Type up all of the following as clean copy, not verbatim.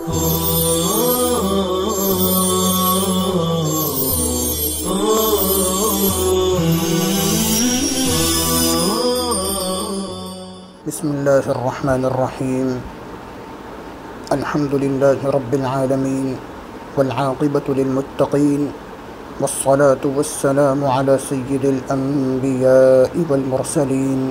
بسم الله الرحمن الرحيم. الحمد لله رب العالمين والعاقبة للمتقين والصلاة والسلام على سيد الأنبياء والمرسلين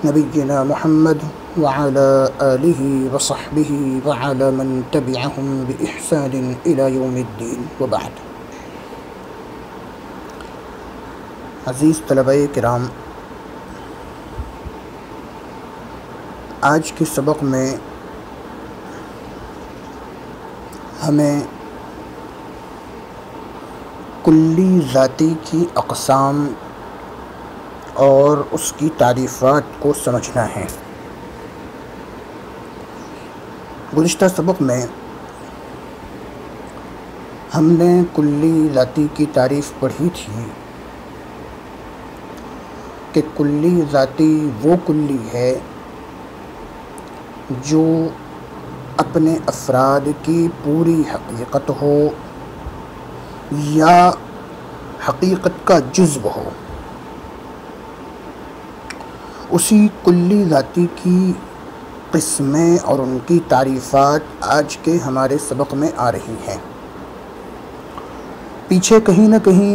نبينا محمد وعلى آله وصحبه وعلى من تبعهم بإحسان إلى يوم الدين وبعد. عزیز طلباء کرام، آج کے سبق میں ہمیں کلی ذاتی کی اقسام اور اس کی تعریفات کو سمجھنا ہے۔ گزشتہ سبق میں ہم نے کلی ذاتی کی تعریف پڑھی تھی کہ کلی ذاتی وہ کلی ہے جو اپنے افراد کی پوری حقیقت ہو یا حقیقت کا جزو ہو۔ اسی کلی ذاتی کی قسمیں اور ان کی تعریفات آج کے ہمارے سبق میں آ رہی ہیں۔ پیچھے کہیں نہ کہیں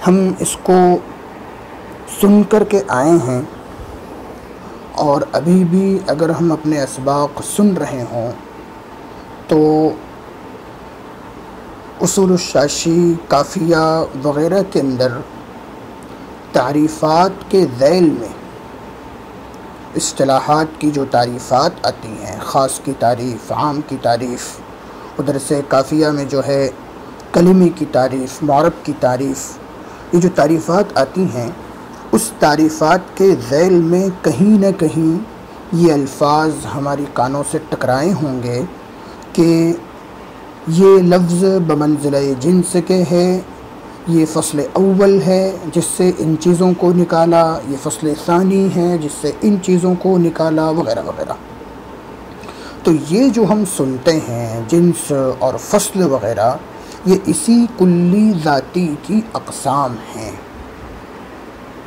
ہم اس کو سن کر کے آئے ہیں، اور ابھی بھی اگر ہم اپنے اسباق سن رہے ہوں تو اصول الشاشی، کافیہ وغیرہ کے اندر تعریفات کے ذیل میں اصطلاحات کی جو تعریفات آتی ہیں، خاص کی تعریف، عام کی تعریف، ادھر سے کافیہ میں جو ہے کلمی کی تعریف، معرب کی تعریف، یہ جو تعریفات آتی ہیں اس تعریفات کے ذیل میں کہیں نہ کہیں یہ الفاظ ہماری کانوں سے ٹکرائے ہوں گے کہ یہ لفظ بمنزلہ جنس کے ہے، یہ فصل اول ہے جس سے ان چیزوں کو نکالا، یہ فصل ثانی ہے جس سے ان چیزوں کو نکالا، وغیرہ وغیرہ۔ تو یہ جو ہم سنتے ہیں جنس اور فصل وغیرہ، یہ اسی کلی ذاتی کی اقسام ہیں۔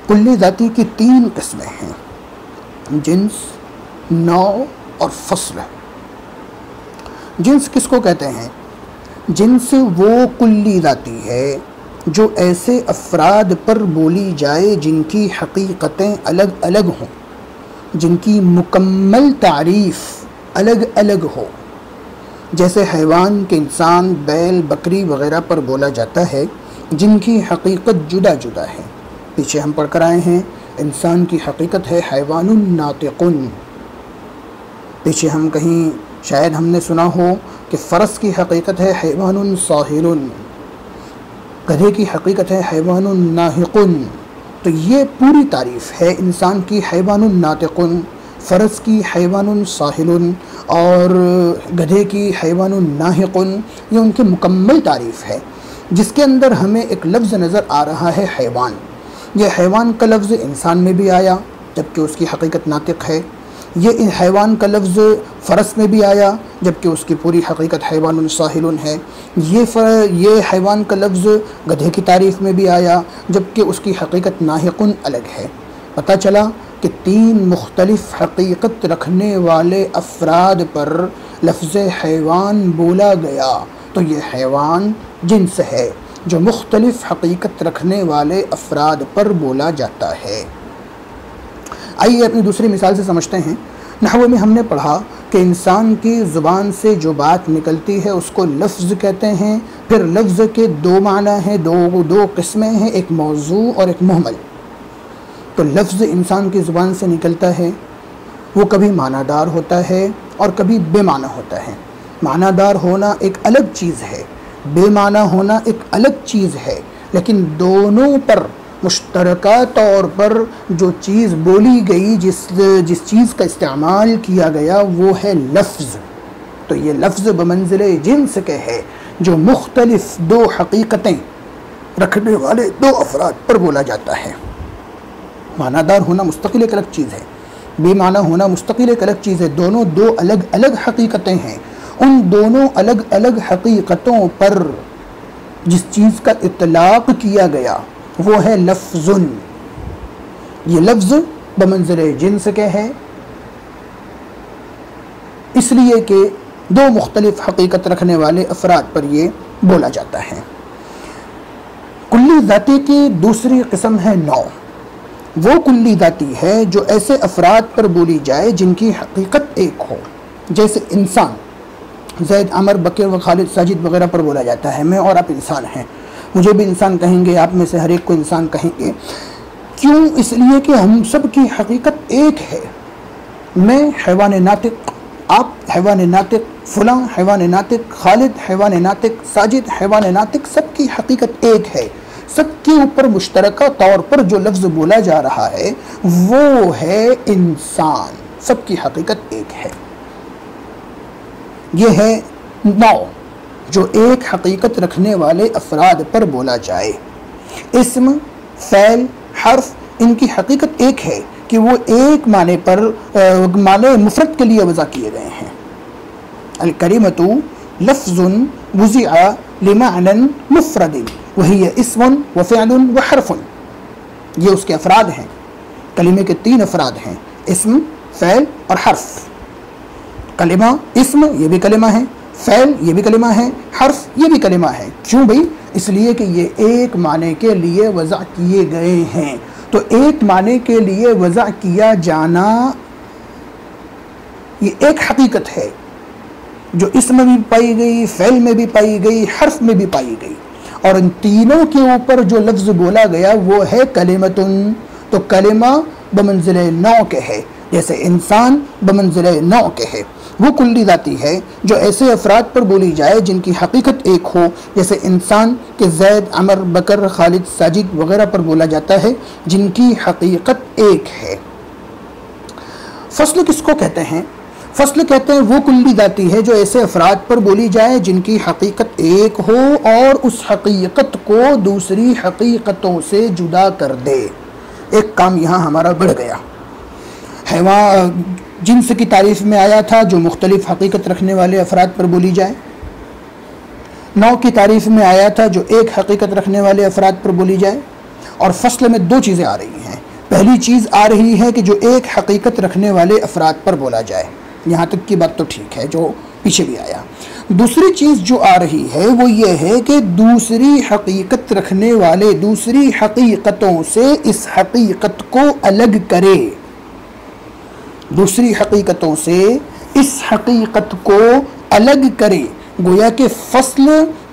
کلی ذاتی کی تین قسمیں ہیں: جنس، نوع اور فصل۔ جنس کس کو کہتے ہیں؟ جنس وہ کلی ذاتی ہے جو ایسے افراد پر بولی جائے جن کی حقیقتیں الگ الگ ہوں، جن کی مکمل تعریف الگ الگ ہو۔ جیسے حیوان کے انسان، بیل، بکری وغیرہ پر بولا جاتا ہے جن کی حقیقت جدا جدا ہے۔ پیچھے ہم پڑھ کر آئے ہیں انسان کی حقیقت ہے حیوان ناطق۔ پیچھے ہم کہیں شاید ہم نے سنا ہو کہ فرس کی حقیقت ہے حیوان صاہل، گدھے کی حقیقت ہے حیوان ناہق۔ تو یہ پوری تعریف ہے انسان کی حیوان ناطق، فرس کی حیوان صاہل اور گدھے کی حیوان ناہق۔ یہ ان کی مکمل تعریف ہے، جس کے اندر ہمیں ایک لفظ نظر آ رہا ہے حیوان۔ یہ حیوان کا لفظ انسان میں بھی آیا جبکہ اس کی حقیقت ناطق ہے، یہ حیوان کا لفظ فرس میں بھی آیا جبکہ اس کی پوری حقیقت حیوان صاہل ہے، یہ حیوان کا لفظ گدھے کی تعریف میں بھی آیا جبکہ اس کی حقیقت ناہق الگ ہے۔ پتہ چلا کہ تین مختلف حقیقت رکھنے والے افراد پر لفظ حیوان بولا گیا، تو یہ حیوان جنس ہے جو مختلف حقیقت رکھنے والے افراد پر بولا جاتا ہے۔ آئیے اپنی دوسری مثال سے سمجھتے ہیں۔ نحو میں ہم نے پڑھا کہ انسان کی زبان سے جو بات نکلتی ہے اس کو لفظ کہتے ہیں۔ پھر لفظ کے دو معنی ہیں، دو قسمیں ہیں، ایک موضوع اور ایک محمل۔ تو لفظ انسان کی زبان سے نکلتا ہے، وہ کبھی معنی دار ہوتا ہے اور کبھی بے معنی ہوتا ہے۔ معنی دار ہونا ایک الگ چیز ہے، بے معنی ہونا ایک الگ چیز ہے، لیکن دونوں پر مشترکہ طور پر جو چیز بولی گئی، جس چیز کا استعمال کیا گیا وہ ہے لفظ۔ تو یہ لفظ بمنزلہ جنس کے ہے جو مختلف دو حقیقتیں رکھنے والے دو افراد پر بولا جاتا ہے۔ معنی دار ہونا مستقل ایک الگ چیز ہے، بے معنی ہونا مستقل ایک الگ چیز ہے، دونوں دو الگ الگ حقیقتیں ہیں۔ ان دونوں الگ الگ حقیقتوں پر جس چیز کا اطلاق کیا گیا وہ ہے لفظ. یہ لفظ بمنزلہ جنس کے ہے، اس لیے کہ دو مختلف حقیقت رکھنے والے افراد پر یہ بولا جاتا ہے. کلی ذاتی کی دوسری قسم ہے نوع. وہ کلی ذاتی ہے جو ایسے افراد پر بولی جائے جن کی حقیقت ایک ہو. جیسے انسان، زید، عمر، بکر و خالد، ساجد وغیرہ پر بولا جاتا ہے. میں اور آپ انسان ہیں، مجھے بھی انسان کہیں گے، آپ میں سے ہر ایک کو انسان کہیں گے. کیوں؟ اس لیے کہ ہم سب کی حقیقت ایک ہے. میں حیوان ناطق، آپ حیوان ناطق، فلاں حیوان ناطق، خالد حیوان ناطق، ساجد حیوان ناطق، سب کی حقیقت ایک ہے. سب کے اوپر مشترکہ طور پر جو لفظ بولا جا رہا ہے وہ ہے انسان. سب کی حقیقت ایک ہے. یہ ہے نوع جو ایک حقیقت رکھنے والے افراد پر بولا جائے. اسم، فعل، حرف، ان کی حقیقت ایک ہے کہ وہ ایک معنی پر معنی مفرد کے لیے وضع کیے گئے ہیں. الکلمۃ لفظ وضع لمعنى مفرد وهي اسم وفعل وحرف. یہ اس کے افراد ہیں. کلمے کے 3 افراد ہیں، اسم، فعل اور حرف. کلمہ، اسم یہ بھی کلمہ ہے، فعل یہ بھی کلمہ ہے، حرف یہ بھی کلمہ ہے. کیوں بھئی؟ اس لیے کہ یہ ایک معنی کے لیے وضع کیے گئے ہیں. تو ایک معنی کے لیے وضع کیا جانا یہ ایک حقیقت ہے جو اسم میں بھی پائی گئی، فعل میں بھی پائی گئی، حرف میں بھی پائی گئی. اور ان تینوں کے اوپر جو لفظ بولا گیا وہ ہے کلمتن. تو کلمہ بمنزلہ نوع کے ہے، جیسے انسان بمنزلہ نوع کے ہے. وہ کلی ذاتی ہے جو ایسے افراد پر بولی جائے جن کی حقیقت ایک ہو، جیسے انسان کے زید، عمر، بکر، خالد، ساجد وغیرہ پر بولا جاتا ہے جن کی حقیقت ایک ہے. فصل کس کو کہتے ہیں؟ فصل کہتے ہیں وہ کلی ذاتی ہے جو ایسے افراد پر بولی جائے جن کی حقیقت ایک ہو اور اس حقیقت کو دوسری حقیقتوں سے جدا کر دے. ایک کام یہاں ہمارا بڑھ گیا. حیوان جنس کی تعریف میں آیا تھا جو مختلف حقیقت رکھنے والے افراد پر بولی جائے. نوع کی تعریف میں آیا تھا جو ایک حقیقت رکھنے والے افراد پر بولی جائے. اور فصل میں 2 چیزیں آ رہی ہیں. پہلی چیز آ رہی ہے کہ جو ایک حقیقت رکھنے والے افراد پر بولا جائے. یہاں تک کی بات تو ٹھیک ہے جو پیچھے بھی آیا. دوسری چیز جو آ رہی ہے وہ یہ ہے کہ دوسری حقیقت رکھنے والے دوسری حقیقتوں سے اس حقیقت کو الگ کرے. دوسری حقیقتوں سے اس حقیقت کو الگ کرے. گویا کہ فصل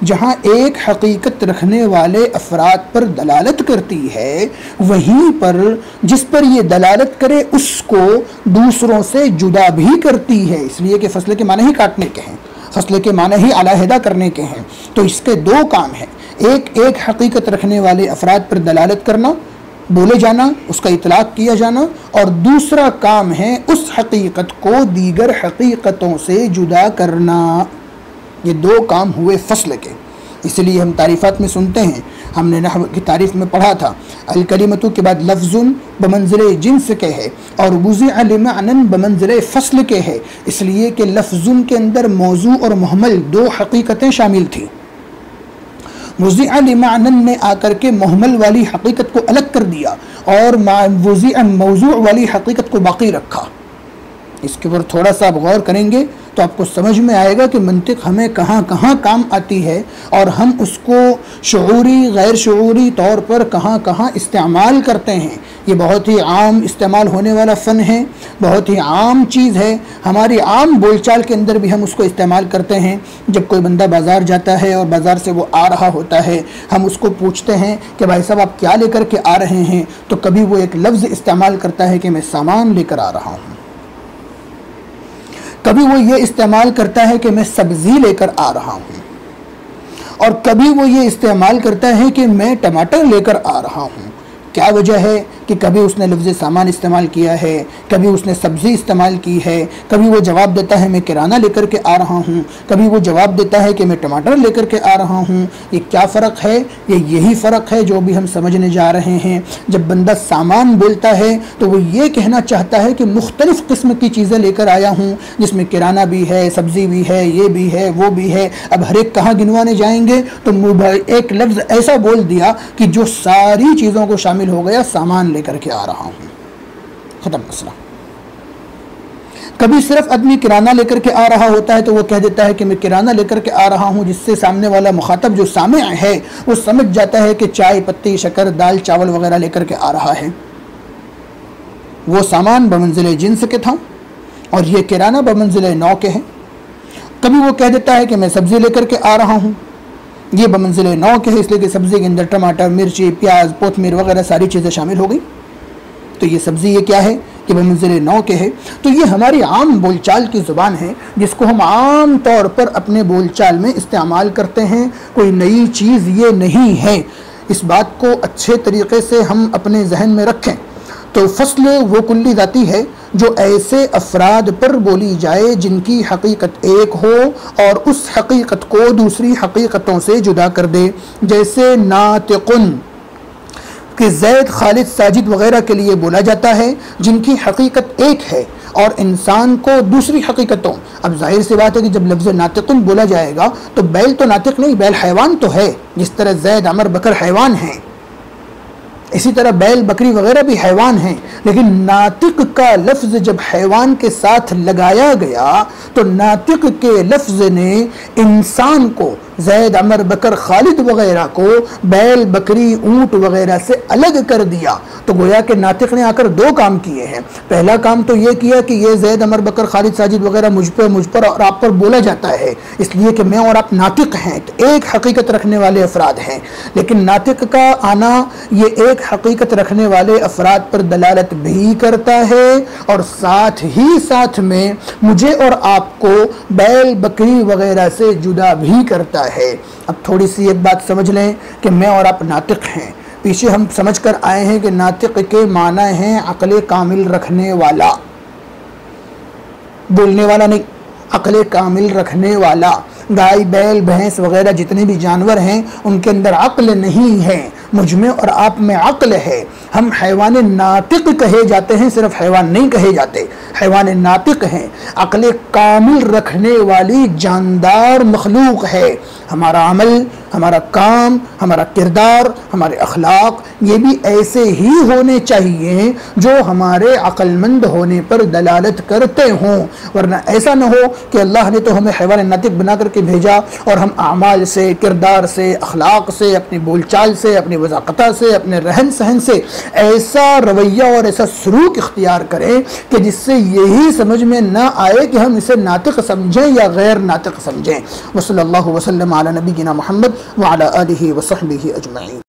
جہاں ایک حقیقت رکھنے والے افراد پر دلالت کرتی ہے وہیں پر جس پر یہ دلالت کرے اس کو دوسروں سے جدا بھی کرتی ہے. اس لیے کہ فصل کے معنی ہی کاٹنے کے ہیں، فصل کے معنی ہی علیحدہ کرنے کے ہیں. تو اس کے 2 کام ہیں. ایک حقیقت رکھنے والے افراد پر دلالت کرنا، بولے جانا، اس کا اطلاق کیا جانا، اور دوسرا کام ہے اس حقیقت کو دیگر حقیقتوں سے جدا کرنا. یہ 2 کام ہوئے فصل کے. اس لیے ہم تعریفات میں سنتے ہیں، ہم نے نحو کی تعریف میں پڑھا تھا الکلمۃ کے بعد لفظ بمنزلہ جنس کے ہے اور وضع لمعنى بمنزلہ فصل کے ہے. اس لیے کہ لفظ کے اندر موضوع اور محمل 2 حقیقتیں شامل تھیں. وضع لمعنى نے آ کر کے محمل والی حقیقت کو الگ کر دیا اور وضع موضوع والی حقیقت کو باقی رکھا. اس کے اوپر تھوڑا سا آپ غور کریں گے تو آپ کو سمجھ میں آئے گا کہ منطق ہمیں کہاں کہاں کام آتی ہے اور ہم اس کو شعوری غیر شعوری طور پر کہاں کہاں استعمال کرتے ہیں. یہ بہت ہی عام استعمال ہونے والا فن ہے، بہت ہی عام چیز ہے. ہماری عام بول چال کے اندر بھی ہم اس کو استعمال کرتے ہیں. جب کوئی بندہ بازار جاتا ہے اور بازار سے وہ آ رہا ہوتا ہے، ہم اس کو پوچھتے ہیں کہ بھائی صاحب آپ کیا لے کر کے آ رہے ہیں، تو کبھی وہ ایک لفظ استعمال کرتا ہے کہ میں سامان لے کر آ رہا ہوں. کبھی وہ یہ استعمال کرتا ہے کہ میں سبزی لے کر آ رہا ہوں، اور کبھی وہ یہ استعمال کرتا ہے کہ میں ٹماٹر لے کر آ رہا ہوں. کیا وجہ ہے؟ کہ کبھی اس نے لفظ سامان استعمال کیا ہے، کبھی اس نے سبزی استعمال کی ہے، کبھی وہ جواب دیتا ہے میں کرانہ لے کر کے آ رہا ہوں، کبھی وہ جواب دیتا ہے کہ میں ٹماٹر لے کر کے آ رہا ہوں۔ یہ کیا فرق ہے؟ یہی فرق ہے جو بھی ہم سمجھنے جا رہے ہیں۔ جب بندہ سامان بولتا ہے تو وہ یہ کہنا چاہتا ہے کہ مختلف قسم کی چیزیں لے کر آیا ہوں، جس میں کرانہ بھی ہے، سبزی بھی ہے، یہ بھی ہے، وہ بھی ہے۔ اب ہر ایک کہاں گنوانے جائیں گے تو ایک لفظ ایسا بول دیا کہ جو ساری چیزوں کو شامل ہو گیا، سامان لے کر کے آ رہا ہوں، ختم مسئلہ۔ کبھی صرف آدمی کرانہ لے کر کے آ رہا ہوتا ہے تو وہ کہہ دیتا ہے کہ میں کرانہ لے کر کے آ رہا ہوں، جس سے سامنے والا مخاطب جو سامع ہے وہ سمجھ جاتا ہے کہ چائے پتی، شکر، دال، چاول وغیرہ لے کر کے آ رہا ہے۔ وہ سامان بمنزل جنس کے تھا اور یہ کرانہ بمنزل نوع کے ہے۔ کبھی وہ کہہ دیتا ہے کہ میں سبزی لے کر کے آ رہا ہوں، یہ بمنزل نوع کے ہے، اس لیے کہ سبزی کے اندر ٹماٹر، مرچی، پیاز، کوتمیر وغیرہ ساری چیزیں شامل ہو گئی، تو یہ سبزی یہ کیا ہے؟ کہ بمنزل نوع کے ہے۔ تو یہ ہماری عام بول چال کی زبان ہے جس کو ہم عام طور پر اپنے بول چال میں استعمال کرتے ہیں، کوئی نئی چیز یہ نہیں ہے۔ اس بات کو اچھے طریقے سے ہم اپنے ذہن میں رکھیں۔ تو فصل وہ کلی ذاتی ہے جو ایسے افراد پر بولی جائے جن کی حقیقت ایک ہو اور اس حقیقت کو دوسری حقیقتوں سے جدا کر دے، جیسے ناطقن کہ زید، خالد، ساجد وغیرہ کے لیے بولا جاتا ہے جن کی حقیقت ایک ہے، اور انسان کو دوسری حقیقتوں۔ اب ظاہر سی بات ہے کہ جب لفظ ناطقن بولا جائے گا تو بیل تو ناطق نہیں، بیل حیوان تو ہے، جس طرح زید، عمر، بکر حیوان ہیں، اسی طرح بیل، بکری وغیرہ بھی حیوان ہیں، لیکن ناطق کا لفظ جب حیوان کے ساتھ لگایا گیا تو ناطق کے لفظ نے انسان کو، زید، عمر، بکر، خالد وغیرہ کو بیل، بکری، اونٹ وغیرہ سے الگ کر دیا۔ تو گویا کہ ناطق نے آ کر دو کام کیے ہیں۔ پہلا کام تو یہ کیا کہ یہ زید، عمر، بکر، خالد، ساجد وغیرہ مجھ پر اور آپ پر بولا جاتا ہے، اس لیے کہ میں اور آپ ناطق ہیں، تو ایک حقیقت رکھنے والے افراد ہیں۔ لیکن ناطق کا آنا یہ ایک حقیقت رکھنے والے افراد پر دلالت بھی کرتا ہے اور ساتھ ہی ساتھ میں مجھے اور آپ کو بیل، بکری وغیرہ سے جدا بھی کرتا ہے۔ اب تھوڑی سی ایک بات سمجھ لیں کہ میں اور آپ ناطق ہیں۔ پیچھے ہم سمجھ کر آئے ہیں کہ ناطق کے معنی ہیں عقل کامل رکھنے والا، بولنے والا نہیں، عقل کامل رکھنے والا۔ گائے، بیل، بھینس وغیرہ جتنے بھی جانور ہیں ان کے اندر عقل نہیں ہے، مجھ میں اور آپ میں عقل ہے۔ ہم حیوان ناطق کہے جاتے ہیں، صرف حیوان نہیں کہے جاتے، حیوان ناطق ہیں، عقل کامل رکھنے والی جاندار مخلوق ہے۔ ہمارا عمل، ہمارا کام، ہمارا کردار، ہمارے اخلاق یہ بھی ایسے ہی ہونے چاہیے جو ہمارے عقل مند ہونے پر دلالت کرتے ہوں، ورنہ ایسا نہ ہو کہ اللہ نے تو ہمیں حیوان ناطق بنا کر کے بھیجا اور ہم اعمال سے، کردار سے، اخلاق سے، اپنی بول چال سے، اپنی وضاقتہ سے، اپنے رہن سہن سے ایسا رویہ اور ایسا سلوک اختیار کریں کہ جس سے یہی سمجھ میں نہ آئے کہ ہم اسے ناطق سمجھیں یا غیر ناطق سمجھیں۔ وصلی اللہ وسلم علی نبینا محمد وعلی آلہ وصحبہ اجمعین۔